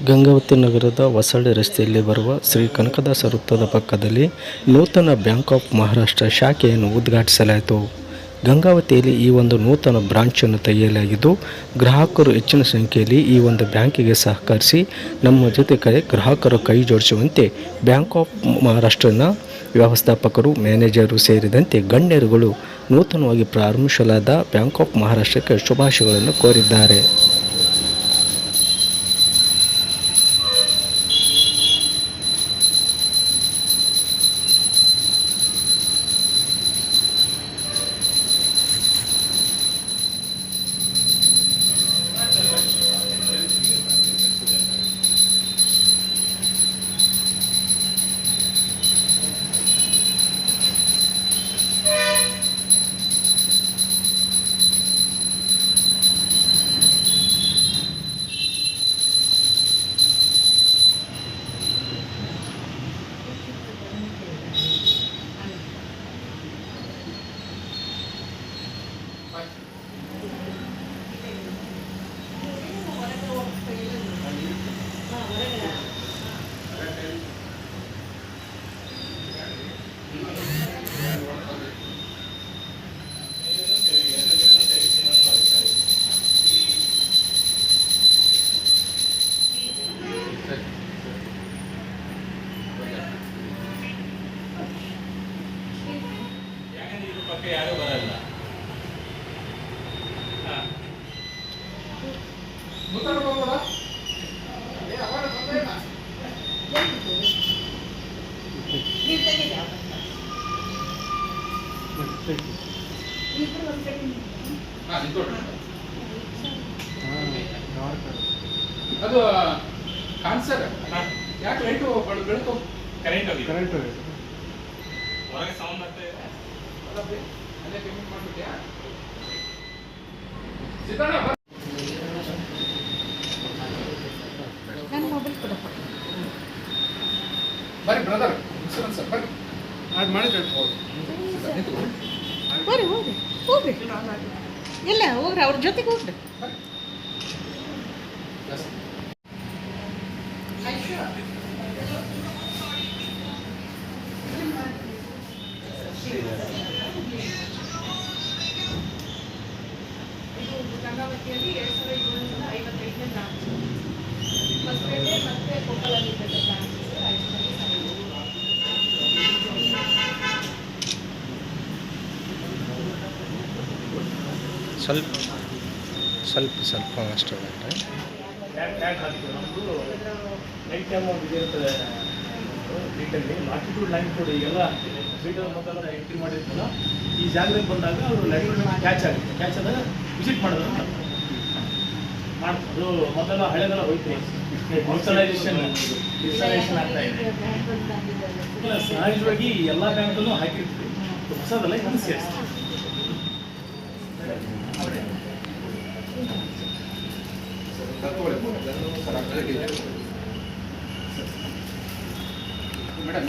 ಗಂಗಾವತಿ ನಗರದ ಹೊಸಳ್ಳಿ ರಸ್ತೆಯಲ್ಲಿ ಬರುವ ಶ್ರೀ ಕನಕದಾಸ ವೃತ್ತದ ಪಕ್ಕದಲ್ಲಿ ನೂತನ ಬ್ಯಾಂಕ್ ಆಫ್ ಮಹಾರಾಷ್ಟ್ರ ಶಾಖೆಯನ್ನು ಉದ್ಘಾಟಿಸಲಾಯಿತು. ಗಂಗಾವತಿಯಲ್ಲಿ ಈ ಒಂದು ನೂತನ ಬ್ರಾಂಚನ್ನು ತೆಗೆಯಲಾಗಿದ್ದು, ಗ್ರಾಹಕರು ಹೆಚ್ಚಿನ ಸಂಖ್ಯೆಯಲ್ಲಿ ಈ ಒಂದು ಬ್ಯಾಂಕಿಗೆ ಸಹಕರಿಸಿ ನಮ್ಮ ಜೊತೆ ಗ್ರಾಹಕರು ಕೈ ಜೋಡಿಸುವಂತೆ ಬ್ಯಾಂಕ್ ಆಫ್ ಮಹಾರಾಷ್ಟ್ರನ ವ್ಯವಸ್ಥಾಪಕರು, ಮ್ಯಾನೇಜರು ಸೇರಿದಂತೆ ಗಣ್ಯರುಗಳು ನೂತನವಾಗಿ ಪ್ರಾರಂಭಿಸಲಾದ ಬ್ಯಾಂಕ್ ಆಫ್ ಮಹಾರಾಷ್ಟ್ರಕ್ಕೆ ಶುಭಾಶಯಗಳನ್ನು ಕೋರಿದ್ದಾರೆ. ಯಾರು ಬರಲ್ಲ. ಅದು ಕಾನ್ಸರ್ ಯಾಕೆ ಲೈಟು ಬೆಳಕು ಕರೆಂಟ್ ಹೊರಗೆ ಸೌಂಡ್ ಮಾಡ್ತಾ ಇದೆ. ಅಲ್ಲೇ ಪೇಮೆಂಟ್ ಮಾಡ್ಬಿಟ್ಯಾ ಸಿದ್ದಣ್ಣ? ನನ್ನ ಮೊಬೈಲ್ ಕೊಡಪ್ಪ. ಬರ್ರಿ ಬ್ರದರ್, ಇನ್ಶೂರೆನ್ಸ್ ಬರ್ರಿ ಅದು ಮಾಡಿದ್ರೆ ಹೋಗ್ರಿ ಹೋಗ್ರಿ ಹೋಗ್ರಿ ಇಲ್ಲ ಹೋಗ್ರಿ, ಅವ್ರ ಜೊತೆಗೆ ಹೋಗ್ರಿ. ಗಂಗಾವತಿಯಲ್ಲಿ 2755ನೇ ಬ್ರಾಂಚ್, ಹೊಸಪೇಟೆ ಮತ್ತು ಕೊಪ್ಪಳಲ್ಲಿ ಬ್ರಾಂಚ್. ಸ್ವಲ್ಪ ಅಷ್ಟೇ ನಮ್ಮದು ನೈಟ್ ಟೈಮ್ ಒಂದು ಇದಿರ್ತದೆ ಡೀಟೇಲಿ ಲಾಟಿಟ್ಯೂಡ್ ಲೈನ್ ಕೊಡಿ ಎಲ್ಲ ಮೀಟರ್ ಮೊದಲ ಎಂಟ್ರಿ ಮಾಡಿರ್ತಾರ. ಈ ಜಾಗದಲ್ಲಿ ಬಂದಾಗ ಅವರು ಲೈನ್ ಕ್ಯಾಚ್ ಆಗುತ್ತೆ. ಕ್ಯಾಚ್ ಆದಾಗ ವಿಸಿಟ್ ಮಾಡೋದು ಅದು ಮೊದಲ ಹಳೆದೆಲ್ಲ ಹೋಯ್ತು. ಡಿಜಿಟಲೈಸೇಷನ್ ಆಗ್ತಾ ಇದೆ. ಇಲ್ಲ ಸಹಜವಾಗಿ ಎಲ್ಲ ಬ್ಯಾಂಕಲ್ಲೂ ಹಾಕಿರ್ತೀವಿ, ಹೊಸದಲ್ಲ ಇನ್ನೊಂದು ಸೇರಿಸ್ತೀವಿ. ಮೇಡಮ್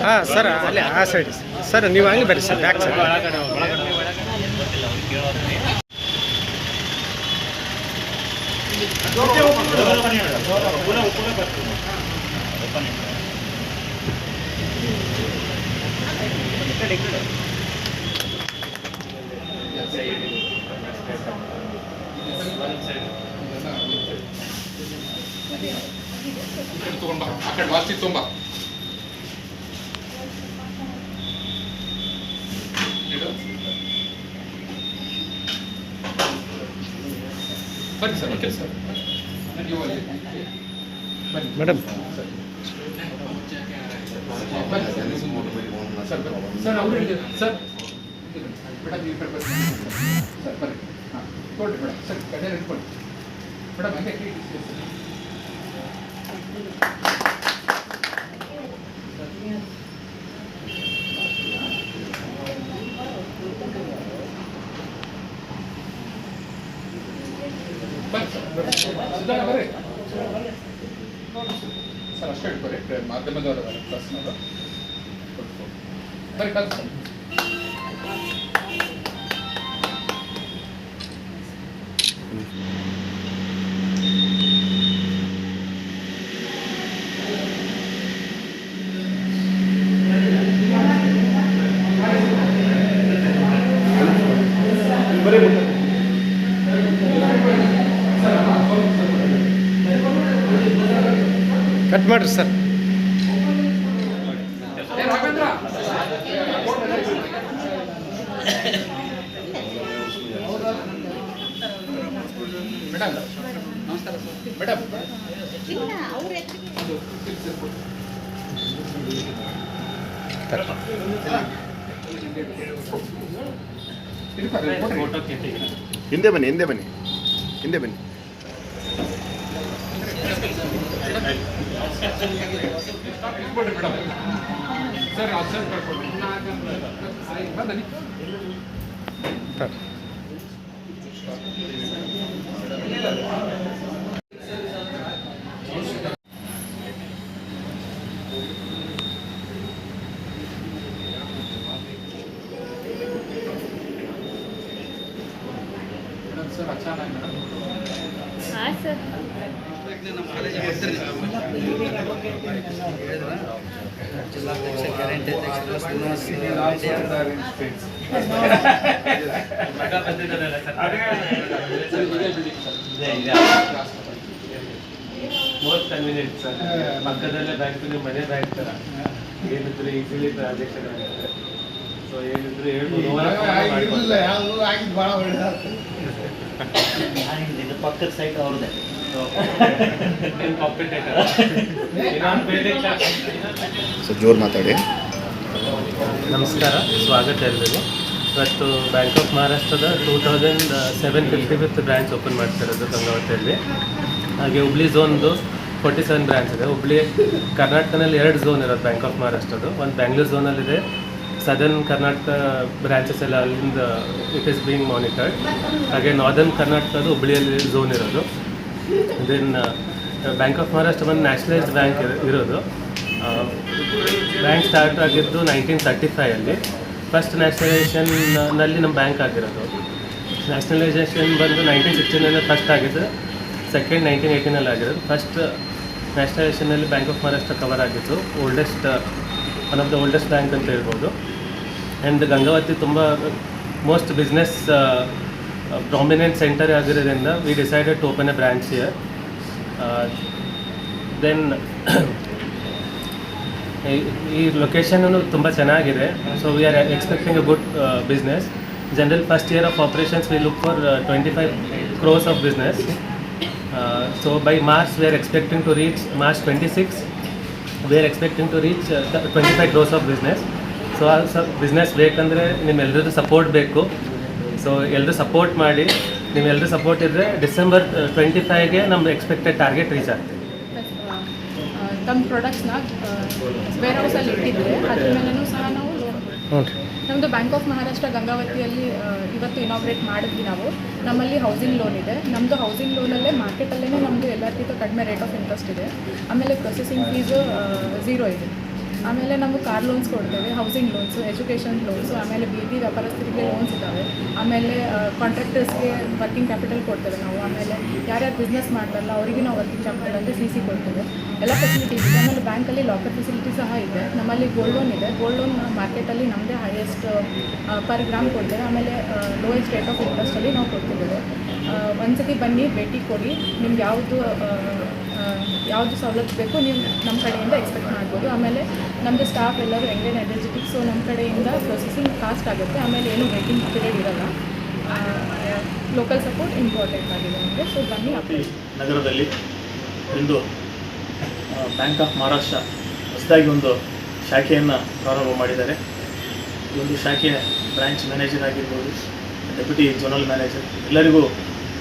ಹಾಂ ಸರ್, ಅಲ್ಲೇ ಆ ಸೈಡ್ ಸರ್, ನೀವು ಹಂಗೆ ಬರ್ರಿ ಸರ್, ಬ್ಯಾಕ್ ಸೈಡ್. ತಗೊಂಡ್ ಬಾ, ಆ ಕಡೆ ವಾಸ್ತಿ ತೊಂಬ. ಬನ್ನಿ ಸರ್, ಓಕೆ ಸರ್. ನೀವು ಅಲ್ಲಿ ಬನ್ನಿ ಮೇಡಮ್. ಸರ್ ಸರ್ ಅವರು ಸರ್ ಮೇಡಮ್ ಈ ಕಡೆ ಬರ್ರಿ ಸರ್, ಬರ್ರಿ. ಹಾಂ ಕೊಡ್ರಿ ಮೇಡಮ್ ಸರ್, ಕಡೆ ಇಟ್ಕೊಳ್ಳಿ. ಮೇಡಮ್ ಹಂಗೆ ಬರ್ರಿ ಸರ್ ಅಷ್ಟೇ ಇಟ್ಕೊರಿ ಮಾಧ್ಯಮದವರು ಪ್ಲಸ್ನವರು ಬರ್ರಿ ಕಲ್ಸ ಕಟ್ ಮಾಡಿರಿ ಸರ್. ರಾಘವೇಂದ್ರ ಮೇಡಮ್ ನಮಸ್ಕಾರ ಮೇಡಮ್ ಇಲ್ಲ ಅವ್ರ ಹಿಂದೆ ಬನ್ನಿ ಹಿಂದೆ ಬನ್ನಿ ಹಿಂದೆ ಬನ್ನಿ. ಇಟ್ಕೊಡ್ರಿ ಮೇಡಮ್ ಸರ್ ಸರ್ ಕಳ್ಕೊಡ್ರಿ ಬನ್ನಿ ಮೇಡಮ್ ಸರ್ ಅಚಾನಕ್ ಮೇಡಮ್ ಹಾಂ ಸರ್. Most convenient sir. ಪಕ್ಕದಲ್ಲೇ ಬ್ಯಾಂಕ್ ನಿಮ್ಮ ಮನೆ ಬ್ಯಾಂಕ್ ಥರ ಏನಿದ್ರು ಈಸಿಲಿ ಟ್ರಾನ್ಸಾಕ್ಷನ್ ಆಗುತ್ತೆ. ಸೊ ಏನಿದ್ರು ಹೇಳ್ಬೋದು. ಪಕ್ಕದ ಸೈಟ್ ಅವ್ರದ್ದೇ. ಸೊ ಜೋರು ಮಾತಾಡಿ. ನಮಸ್ಕಾರ, ಸ್ವಾಗತ ಎಲ್ರಿಗೂ. ಇವತ್ತು ಬ್ಯಾಂಕ್ ಆಫ್ ಮಹಾರಾಷ್ಟ್ರದ 2755th ಬ್ರಾಂಚ್ ಓಪನ್ ಮಾಡ್ತಿರೋದು ಗಂಗಾವತಿಯಲ್ಲಿ. ಹಾಗೆ ಹುಬ್ಳಿ ಝೋನ್ದು 47 ಬ್ರಾಂಚ್ ಇದೆ. ಹುಬ್ಳಿ ಕರ್ನಾಟಕದಲ್ಲಿ 2 ಝೋನ್ ಇರೋದು ಬ್ಯಾಂಕ್ ಆಫ್ ಮಹಾರಾಷ್ಟ್ರದ್ದು. ಒಂದು ಬ್ಯಾಂಗ್ಳೂರು ಝೋನಲ್ಲಿದೆ. ಸದರ್ನ್ ಕರ್ನಾಟಕ ಬ್ರಾಂಚಸ್ ಎಲ್ಲ ಅಲ್ಲಿಂದ ಇಟ್ ಈಸ್ ಬೀಯಿಂಗ್ ಮಾನಿಟರ್ಡ್. ಹಾಗೆ ನಾರ್ದರ್ನ್ ಕರ್ನಾಟಕದ್ದು ಹುಬ್ಳಿಯಲ್ಲಿ ಝೋನ್ ಇರೋದು. ದೆನ್ ಬ್ಯಾಂಕ್ ಆಫ್ ಮಹಾರಾಷ್ಟ್ರ ಒಂದು ನ್ಯಾಷನಲೈಸ್ಡ್ ಬ್ಯಾಂಕ್ ಇರೋದು. ಬ್ಯಾಂಕ್ ಸ್ಟಾರ್ಟ್ ಆಗಿದ್ದು 1935 ಫಸ್ಟ್ ನ್ಯಾಷನಲೈಸೇಷನ್ನಲ್ಲಿ ನಮ್ಮ ಬ್ಯಾಂಕ್ ಆಗಿರೋದು. ನ್ಯಾಷನಲೈಸೇಷನ್ ಬಂದು 1969 ಫಸ್ಟ್ ಆಗಿದ್ದು. ಸೆಕೆಂಡ್ 1918 ಆಗಿರೋದು. ಫಸ್ಟ್ ನ್ಯಾಷನಲೈಸೇಷನಲ್ಲಿ ಬ್ಯಾಂಕ್ ಆಫ್ ಮಹಾರಾಷ್ಟ್ರ ಕವರ್ ಆಗಿದ್ದು. One of the oldest bank ಅಂತ ಹೇಳ್ಬೋದು. ಆ್ಯಂಡ್ ಗಂಗಾವತಿ ತುಂಬ ಮೋಸ್ಟ್ ಬಿಸ್ನೆಸ್ ಪ್ರಾಮಿನೆಂಟ್ ಸೆಂಟರ್ ಆಗಿರೋದ್ರಿಂದ we decided to open a branch here. Then ಈ ಲೊಕೇಶನ್ನು ತುಂಬ ಚೆನ್ನಾಗಿದೆ. So we are expecting a good business. General first year of operations we look for 25 crores of business. So by March we are expecting to reach March 26 we are expecting to reach 25 crores of business. So ಆ business ಬೇಕಂದರೆ ನಿಮ್ಮೆಲ್ಲರದ್ದು support ಬೇಕು. So ಎಲ್ಲರೂ support ಮಾಡಿ. ನಿಮ್ಮೆಲ್ಲರೂ support ಇದ್ದರೆ December 25ಗೆ ನಮ್ಮ expected target reach ಆಗ್ತದೆ. ತಮ್ಮ ಪ್ರಾಡಕ್ಟ್ಸ್ನ ವೇರ್ ಹೌಸಲ್ಲಿ ಇಟ್ಟಿದ್ರೆ ಅದ್ರ ಮೇಲೂ ಸಹ ನಾವು ನಮ್ಮದು ಬ್ಯಾಂಕ್ ಆಫ್ ಮಹಾರಾಷ್ಟ್ರ ಗಂಗಾವತಿಯಲ್ಲಿ ಇವತ್ತು ಇನಾಗ್ರೇಟ್ ಮಾಡಿದ್ವಿ ನಾವು. ನಮ್ಮಲ್ಲಿ ಹೌಸಿಂಗ್ ಲೋನ್ ಇದೆ. ನಮ್ಮದು ಹೌಸಿಂಗ್ ಲೋನಲ್ಲೇ ಮಾರ್ಕೆಟಲ್ಲೇ ನಮ್ಮದು ಎಲ್ಲರಿಗಿಂತ ಕಡಿಮೆ ರೇಟ್ ಆಫ್ ಇಂಟ್ರೆಸ್ಟ್ ಇದೆ. ಆಮೇಲೆ ಪ್ರೊಸೆಸಿಂಗ್ ಫೀಸು 0 ಇದೆ. ಆಮೇಲೆ ನಾವು ಕಾರ್ ಲೋನ್ಸ್ ಕೊಡ್ತೇವೆ, ಹೌಸಿಂಗ್ ಲೋನ್ಸು, ಎಜುಕೇಷನ್ ಲೋನ್ಸು, ಆಮೇಲೆ ಬೀದಿ ವ್ಯಾಪಾರಸ್ಥರಿಗೆ ಲೋನ್ಸ್ ಇದ್ದಾವೆ. ಆಮೇಲೆ ಕಾಂಟ್ರಾಕ್ಟರ್ಸ್ಗೆ ವರ್ಕಿಂಗ್ ಕ್ಯಾಪಿಟಲ್ ಕೊಡ್ತೇವೆ ನಾವು. ಆಮೇಲೆ ಯಾರ್ಯಾರು ಬಿಸ್ನೆಸ್ ಮಾಡ್ತಾರಲ್ಲ ಅವರಿಗೆ ನಾವು ವರ್ಕಿಂಗ್ ಕ್ಯಾಪಿಟಲ್ ಅಂತ CC ಕೊಡ್ತೇವೆ. ಎಲ್ಲ ಫೆಸಿಲಿಟೀಸ್ ಇದೆ. ಆಮೇಲೆ ಬ್ಯಾಂಕಲ್ಲಿ ಲಾಕರ್ ಫೆಸಿಲಿಟಿ ಸಹ ಇದೆ. ನಮ್ಮಲ್ಲಿ ಗೋಲ್ಡ್ ಲೋನ್ ಇದೆ. ಗೋಲ್ಡ್ ಲೋನ್ ಮಾರ್ಕೆಟಲ್ಲಿ ನಮ್ಮದೇ ಹೈಯೆಸ್ಟ್ ಪರ್ ಗ್ರಾಮ್ ಕೊಡ್ತೇವೆ. ಆಮೇಲೆ ಲೋಯೆಸ್ಟ್ ರೇಟ್ ಆಫ್ ಇಂಟ್ರೆಸ್ಟಲ್ಲಿ ನಾವು ಕೊಡ್ತಿದ್ದೇವೆ. ಒಂದ್ಸತಿ ಬನ್ನಿ, ಭೇಟಿ ಕೊಡಿ. ನಿಮ್ಗೆ ಯಾವುದು ಸವಲತ್ತು ಬೇಕು ನೀವು ನಮ್ಮ ಕಡೆಯಿಂದ ಎಕ್ಸ್ಪೆಕ್ಟ್ ಮಾಡ್ಬೋದು. ಆಮೇಲೆ ನಮ್ಮದು ಸ್ಟಾಫ್ ಎಲ್ಲರೂ ಎಂಗೇಜ್ ಎನರ್ಜೆಟಿಕ್. ಸೊ ನಮ್ಮ ಕಡೆಯಿಂದ ಪ್ರೊಸೆಸಿಂಗ್ ಫಾಸ್ಟ್ ಆಗುತ್ತೆ. ಆಮೇಲೆ ಏನು ವೇಟಿಂಗ್ ಪೀರಿಯಡ್ ಇರೋಲ್ಲ. ಲೋಕಲ್ ಸಪೋರ್ಟ್ ಇಂಪಾರ್ಟೆಂಟ್ ಆಗಿದೆ ನಮಗೆ. ಸೊ ಬನ್ನಿ. ನಗರದಲ್ಲಿ ಇಂದು ಬ್ಯಾಂಕ್ ಆಫ್ ಮಹಾರಾಷ್ಟ್ರ ಹೊಸದಾಗಿ ಒಂದು ಶಾಖೆಯನ್ನು ಪ್ರಾರಂಭ ಮಾಡಿದ್ದಾರೆ. ಈ ಒಂದು ಶಾಖೆಯ ಬ್ರಾಂಚ್ ಮ್ಯಾನೇಜರ್ ಆಗಿರ್ಬೋದು, ಡೆಪ್ಯೂಟಿ ಝೋನಲ್ ಮ್ಯಾನೇಜರ್ ಎಲ್ಲರಿಗೂ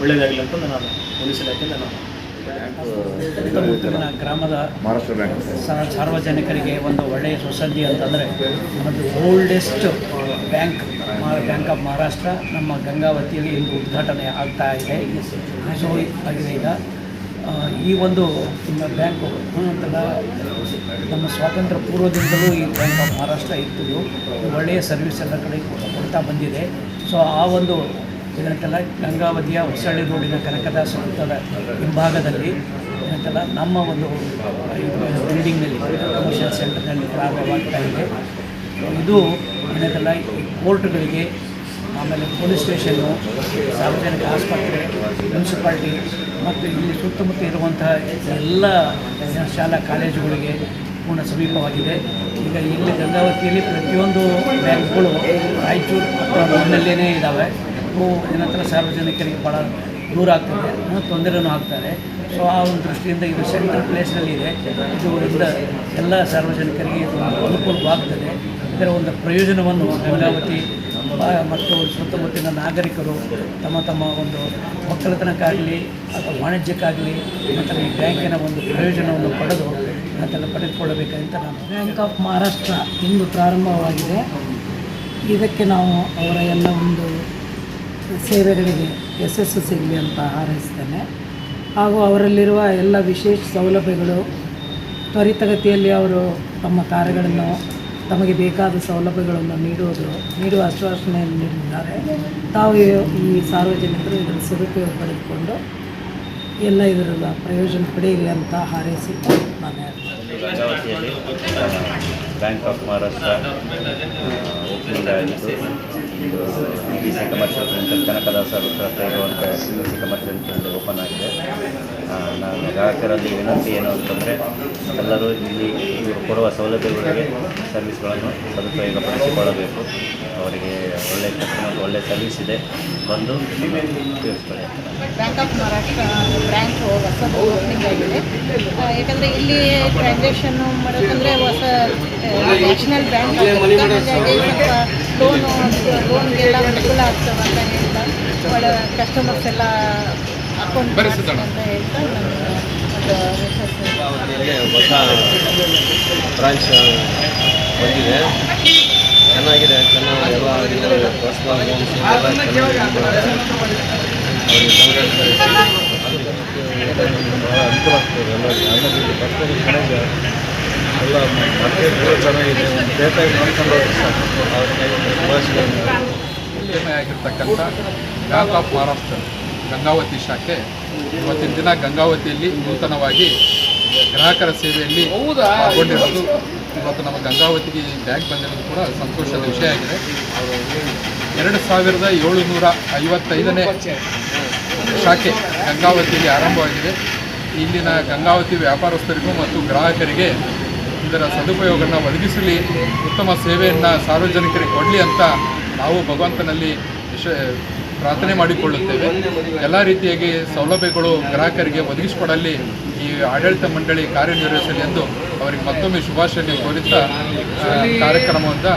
ಒಳ್ಳೆಯದಾಗಲಿ ಅಂತ ನಾನು ಪೊಲೀಸ್ ಇಲಾಖೆಯಿಂದ ನಾನು ಸುತ್ತಮುತ್ತಲಿನ ಗ್ರಾಮದ ಮಹಾರಾಷ್ಟ್ರ ಬ್ಯಾಂಕ್ ಸಾರ್ವಜನಿಕರಿಗೆ ಒಂದು ಒಳ್ಳೆಯ ಸುಸದ್ದಿ ಅಂತಂದರೆ ನಮ್ಮದು ಓಲ್ಡೆಸ್ಟ್ ಬ್ಯಾಂಕ್ ಆಫ್ ಮಹಾರಾಷ್ಟ್ರ ನಮ್ಮ ಗಂಗಾವತಿಯಲ್ಲಿ ಇಂದು ಉದ್ಘಾಟನೆ ಆಗ್ತಾ ಇದೆ. ಸೊ ಆಗಿದೆ ಈಗ ಈ ಒಂದು ಬ್ಯಾಂಕು ಅಂತಲ್ಲ ನಮ್ಮ ಸ್ವಾತಂತ್ರ್ಯ ಪೂರ್ವದಿಂದಲೂ ಈ ಬ್ಯಾಂಕ್ ಆಫ್ ಮಹಾರಾಷ್ಟ್ರ ಇತ್ತು. ಒಳ್ಳೆಯ ಸರ್ವಿಸ್ ಎಲ್ಲ ಕಡೆ ಕೊಡ್ತಾ ಬಂದಿದೆ. ಸೊ ಆ ಒಂದು ಏನಂತಲ್ಲ ಗಂಗಾವತಿಯ ಹೊಸಳ್ಳಿ ರೋಡಿನ ಕನಕದಾಸ ವೃತ್ತದ ಹಿಂಭಾಗದಲ್ಲಿ ಏನಂತಲ್ಲ ನಮ್ಮ ಒಂದು ಬಿಲ್ಡಿಂಗ್ನಲ್ಲಿ ಕಮರ್ಷಿಯಲ್ ಸೆಂಟರ್ನಲ್ಲಿ ಪ್ರಾರಂಭವಾಗ್ತಾ ಇದೆ. ಇದು ಏನಂತಲ್ಲ ಕೋರ್ಟ್ಗಳಿಗೆ, ಆಮೇಲೆ ಪೊಲೀಸ್ ಸ್ಟೇಷನ್ನು, ಸಾರ್ವಜನಿಕ ಆಸ್ಪತ್ರೆ, ಮುನ್ಸಿಪಾಲ್ಟಿ ಮತ್ತು ಇಲ್ಲಿ ಸುತ್ತಮುತ್ತ ಇರುವಂತಹ ಎಲ್ಲ ಶಾಲಾ ಕಾಲೇಜುಗಳಿಗೆ ಪೂರ್ಣ ಸಮೀಪವಾಗಿದೆ. ಈಗ ಇಲ್ಲಿ ಗಂಗಾವತಿಯಲ್ಲಿ ಪ್ರತಿಯೊಂದು ಬ್ಯಾಂಕ್ಗಳು ರಾಯಚೂರು ರೋಡ್ನಲ್ಲೇ ಇದ್ದಾವೆ. ಏನಂತರ ಸಾರ್ವಜನಿಕರಿಗೆ ಭಾಳ ದೂರ ಆಗ್ತದೆ, ತೊಂದರೆನೂ ಆಗ್ತಾರೆ. ಸೊ ಆ ಒಂದು ದೃಷ್ಟಿಯಿಂದ ಇದು ಸೆಂಟ್ರಲ್ ಪ್ಲೇಸ್ನಲ್ಲಿದೆ. ಇದರಿಂದ ಎಲ್ಲ ಸಾರ್ವಜನಿಕರಿಗೆ ಇದು ಅನುಕೂಲವಾಗ್ತದೆ. ಇದರ ಒಂದು ಪ್ರಯೋಜನವನ್ನು ಗಂಗಾವತಿ ಮತ್ತು ಸುತ್ತಮುತ್ತಲಿನ ನಾಗರಿಕರು ತಮ್ಮ ಒಂದು ಒಕ್ಕಲತನಕ್ಕಾಗಲಿ ಅಥವಾ ವಾಣಿಜ್ಯಕ್ಕಾಗಲಿ ಮತ್ತು ಈ ಬ್ಯಾಂಕಿನ ಒಂದು ಪ್ರಯೋಜನವನ್ನು ಪಡೆದುಕೊಳ್ಳಬೇಕಂತ ನಾನು. ಬ್ಯಾಂಕ್ ಆಫ್ ಮಹಾರಾಷ್ಟ್ರ ಇಂದು ಪ್ರಾರಂಭವಾಗಿದೆ. ಇದಕ್ಕೆ ನಾವು ಅವರ ಎಲ್ಲ ಒಂದು ಸೇವೆಗಳಿಗೆ ಯಶಸ್ಸು ಸಿಗಲಿ ಅಂತ ಹಾರೈಸ್ತೇನೆ. ಹಾಗೂ ಅವರಲ್ಲಿರುವ ಎಲ್ಲ ವಿಶೇಷ ಸೌಲಭ್ಯಗಳು ತ್ವರಿತಗತಿಯಲ್ಲಿ ಅವರು ತಮ್ಮ ಕಾರ್ಯಗಳನ್ನು ತಮಗೆ ಬೇಕಾದ ಸೌಲಭ್ಯಗಳನ್ನು ನೀಡುವ ಆಶ್ವಾಸನೆಯನ್ನು ನೀಡಿದ್ದಾರೆ. ತಾವು ಈ ಸಾರ್ವಜನಿಕರು ಇದರ ಸದುಪಯೋಗ ಪಡೆದುಕೊಂಡು ಎಲ್ಲ ಇದರ ಪ್ರಯೋಜನ ಪಡೆಯಿರಿ ಅಂತ ಹಾರೈಸುತ್ತಾ ನಾನು ಗಂಗಾವತಿಯಲ್ಲಿ ಬ್ಯಾಂಕ್ ಆಫ್ ಮಹಾರಾಷ್ಟ್ರ ಓಪನಿಂಗ್ ಆಗಿತ್ತು. ಇದು ಸಿ ಕಮರ್ಷಿಯಲ್ ಸೆಂಟರ್ ಕನಕದಾಸ ಹತ್ರ ಇರುವಂಥ ಸಿ ಕಮರ್ಷಿಯಲ್ ಸೆಂಟರ್ ಓಪನ್ ಆಗಿದೆ. ನಾನು ಗ್ರಾಹಕರಲ್ಲಿ ವಿನಂತಿ ಏನು ಅಂತಂದರೆ ಎಲ್ಲರೂ ಇಲ್ಲಿ ಇವರು ಕೊಡುವ ಸೌಲಭ್ಯಗಳಿಗೆ ಸರ್ವಿಸ್ಗಳನ್ನು ಸದುಪಯೋಗಪಡಿಸಿಕೊಳ್ಳಬೇಕು. ಅವರಿಗೆ ಒಳ್ಳೆಯ ಕಸ್ಟಮರ್ ಒಳ್ಳೆಯ ಸರ್ವಿಸ್ ಇದೆ, ಬಂದು ಉಪಯೋಗಿಸ್ಕೊಳ್ಳಿ. ಬ್ಯಾಂಕ್ ಆಫ್ ಮಹಾರಾಷ್ಟ್ರ ಬ್ರ್ಯಾಂಚ್ ಹೊಸದು ಓಪನಿಂಗ್ ಆಗಿದೆ. ಯಾಕಂದರೆ ಇಲ್ಲಿ ಟ್ರಾನ್ಸಾಕ್ಷನ್ನು ಮಾಡೋದಂದರೆ ಹೊಸ ನ್ಯಾಷನಲ್ ಬ್ಯಾಂಕ್ ಹಾಗಾಗಿ ಸ್ವಲ್ಪ ಲೋನ್ಗೆಲ್ಲ ಅನುಕೂಲ ಆಗ್ತದೆ ಅಂತ ಹೇಳ್ತಾ ಒಳ್ಳೆ ಕಸ್ಟಮರ್ಸ್ ಎಲ್ಲ ಅಕೌಂಟ್ ಅಂತ ಹೇಳ್ತಾ ಹೊಸ ಬ್ರಾಂಚ್ ಬಂದಿದೆ, ಚೆನ್ನಾಗಿದೆ. ಚೆನ್ನಾಗಿ ಎಲ್ಲ ಪರ್ಸ್ನಲ್ ಲೋನ್ಸ್ ಎಲ್ಲ ಚೆನ್ನಾಗಿ ಅವರಿಗೆ ಕಾಂಗ್ರೆಸ್ ಭಾಳ ಅನುಕೂಲ ಆಗ್ತದೆ ಎಲ್ಲರಿಗೆ. ಆಮೇಲೆ ಇಲ್ಲಿ ಪರ್ಸ್ನಲ್ ಚೆನ್ನಾಗಿದೆ, ಎಲ್ಲ ಮಾರ್ಕೆಟ್ಗಳು ಚೆನ್ನಾಗಿದೆ, ಡೇಟಾಗಿ ನೋಡ್ಕೊಂಡು ಹೋಗಿ ಸಾಕು. ಉದ್ಯಮಿ ಆಗಿರ್ತಕ್ಕಂಥ ಬ್ಯಾಂಕ್ ಆಫ್ ಮಹಾರಾಷ್ಟ್ರ ಗಂಗಾವತಿ ಶಾಖೆ ಇವತ್ತಿನ ದಿನ ಗಂಗಾವತಿಯಲ್ಲಿ ನೂತನವಾಗಿ ಗ್ರಾಹಕರ ಸೇವೆಯಲ್ಲಿ ಪಾಲ್ಗೊಂಡಿರೋದು. ಇವತ್ತು ನಮ್ಮ ಗಂಗಾವತಿಗೆ ಬ್ಯಾಂಕ್ ಬಂದಿರೋದು ಕೂಡ ಸಂತೋಷದ ವಿಷಯ ಆಗಿದೆ. 2755ನೇ ಶಾಖೆ ಗಂಗಾವತಿಯಲ್ಲಿ ಆರಂಭವಾಗಿದೆ. ಇಲ್ಲಿನ ಗಂಗಾವತಿ ವ್ಯಾಪಾರಸ್ಥರಿಗೂ ಮತ್ತು ಗ್ರಾಹಕರಿಗೆ ಇದರ ಸದುಪಯೋಗವನ್ನು ಒದಗಿಸಲಿ, ಉತ್ತಮ ಸೇವೆಯನ್ನು ಸಾರ್ವಜನಿಕರಿಗೆ ಕೊಡಲಿ ಅಂತ ನಾವು ಭಗವಂತನಲ್ಲಿ ಪ್ರಾರ್ಥನೆ ಮಾಡಿಕೊಳ್ಳುತ್ತೇವೆ. ಎಲ್ಲ ರೀತಿಯಾಗಿ ಸೌಲಭ್ಯಗಳು ಗ್ರಾಹಕರಿಗೆ ಒದಗಿಸಿಕೊಡಲಿ ಈ ಆಡಳಿತ ಮಂಡಳಿ ಕಾರ್ಯನಿರ್ವಹಿಸಲಿ ಎಂದು ಅವರಿಗೆ ಮತ್ತೊಮ್ಮೆ ಶುಭಾಶಯ ಕೋರುತ್ತಾ ಕಾರ್ಯಕ್ರಮವನ್ನು